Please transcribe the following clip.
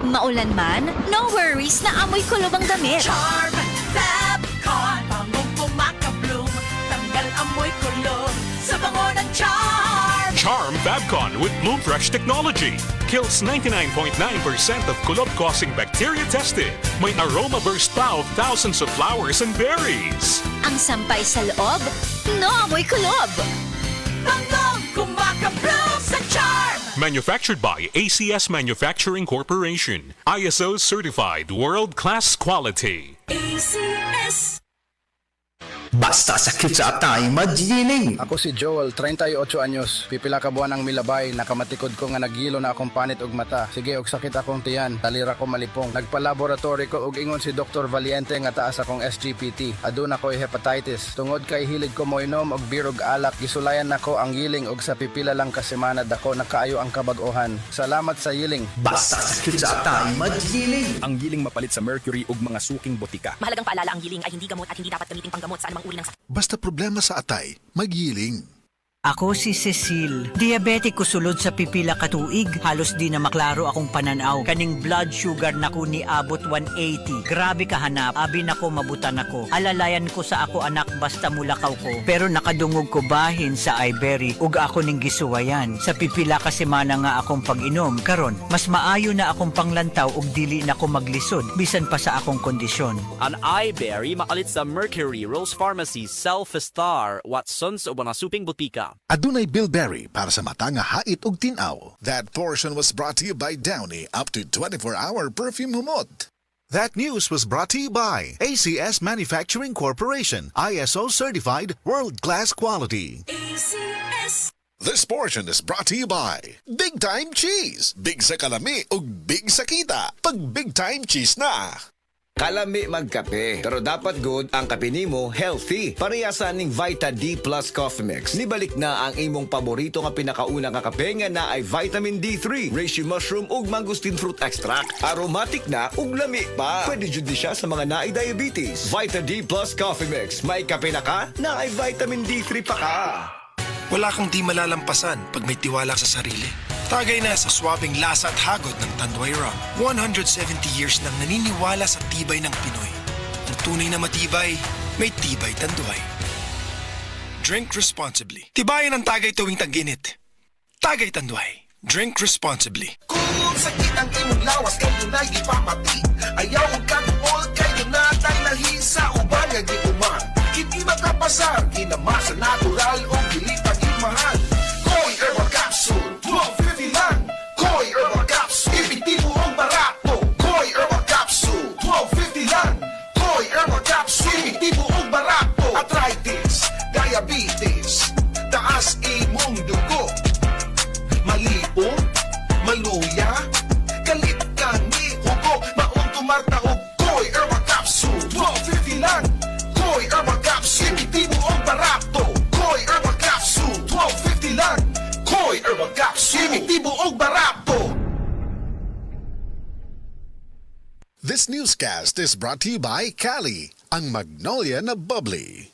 Maulan man, no worries na amoy kulob ang damit. Charm Fabcon, bangong pumakabloom, tanggal amoy kulob sa bango ng Charm. Charm Fabcon with Bloom Fresh technology kills 99.9% of kulob-causing bacteria tested. May aroma burst pa of thousands of flowers and berries. Ang sampay sa loob, no amoy kulob. Bangong kumakabloom sa Charm. Manufactured by ACS Manufacturing Corporation. ISO certified world-class quality. ACS. Basta sakit sa atay, magiling. Ako si Joel, 38 anyos. Pipila ka buwan ang milabay, nakamatikod ko nga nagilo na akong panit og mata. Sige, og sakit akong tiyan, talira ko malipong. Nagpa-laboratory ko og ingon si Dr. Valiente nga taas akong SGPT. Aduna ko'y hepatitis. Tungod kay hilig ko moinom og birog alak, gisulayan nako ang yiling og sa pipila lang ka semana dako nakaayo ang kabag-ohan. Salamat sa yiling. Basta sakit sa atay, magiling. Ang giling mapalit sa mercury ug mga suking botika. Mahalagang paalala, ang giling ay hindi gamot at hindi dapat gamiting panggamot sa anumang uri ng sakit. Basta problema sa atay, magyiling. Ako si Cecil. Diabetic ko sulod sa pipila katuig. Halos di na maklaro akong pananaw. Kaning blood sugar nako ni abot 180. Grabe kahanap. Abi nako mabutan ako. Alalayan ko sa ako anak basta mulakaw ko. Pero nakadungog ko bahin sa iBerry ug ako ning gisuwayan. Sa pipila ka semana nga akong pag-inom. Karon, mas maayo na akong panglantaw ug dili na ko maglisod bisan pa sa akong kondisyon. An iBerry makalit sa Mercury, Rose Pharmacy, Self-Star, Watsons o mga suping butika. Adunay Bilberry para sa mata nga hait ug tinaw. That portion was brought to you by Downy, up to 24-hour perfume humot. That news was brought to you by ACS Manufacturing Corporation, ISO certified world-class quality. ACS. This portion is brought to you by Big Time Cheese. Big sa kalami ug big sa kita. Pag Big Time Cheese na. Kalami magkape, pero dapat good ang kape nimo healthy. Parehasan ning Vita D Plus Coffee Mix. Nibalik na ang imong paborito nga pinakauna nga kape nga na ay vitamin D3, reishi mushroom ug mangosteen fruit extract. Aromatic na ug lami pa. Pwede jud di siya sa mga naay diabetes. Vita D Plus Coffee Mix. May kape na ka, na ay vitamin D3 pa ka. Wala kang di malalampasan pag may tiwala sa sarili. Tagay na sa swabing lasa at hagod ng Tanduay Rum. 170 years nang naniniwala sa tibay ng Pinoy. Ang tunay na matibay, may tibay Tanduay. Drink responsibly. Tibayan ang Tagay tuwing tag-init. Tagay Tanduay. Drink responsibly. Kung sakit ang imong lawas, kayo na ipamati. Ayaw ang kagpol, kayo na tayo nahisa. Uban nga di uman. Hindi makapasar, kinamasa natural o dili pag-imahal. Koy Herbal Capsule, 12.50 lang. Koy Herbal Capsule, epektibo ang barato. Koy Herbal Capsule, 12.50 lang. Koy Herbal Capsule, epektibo ang barato. Arthritis, diabetes, taas imong dugo. Malipong, maluya, galit ka ni hugo. Maong tumarta og Koy Herbal Capsule, 12.50 lang. Koy Herbal Capsule, epektibo ang barato. Koy Herbal Capsule, 12.50 lang. Koy Herbal Capsule, epektibo ang barato. This newscast is brought to you by Cali, ang magnolia na bubbly.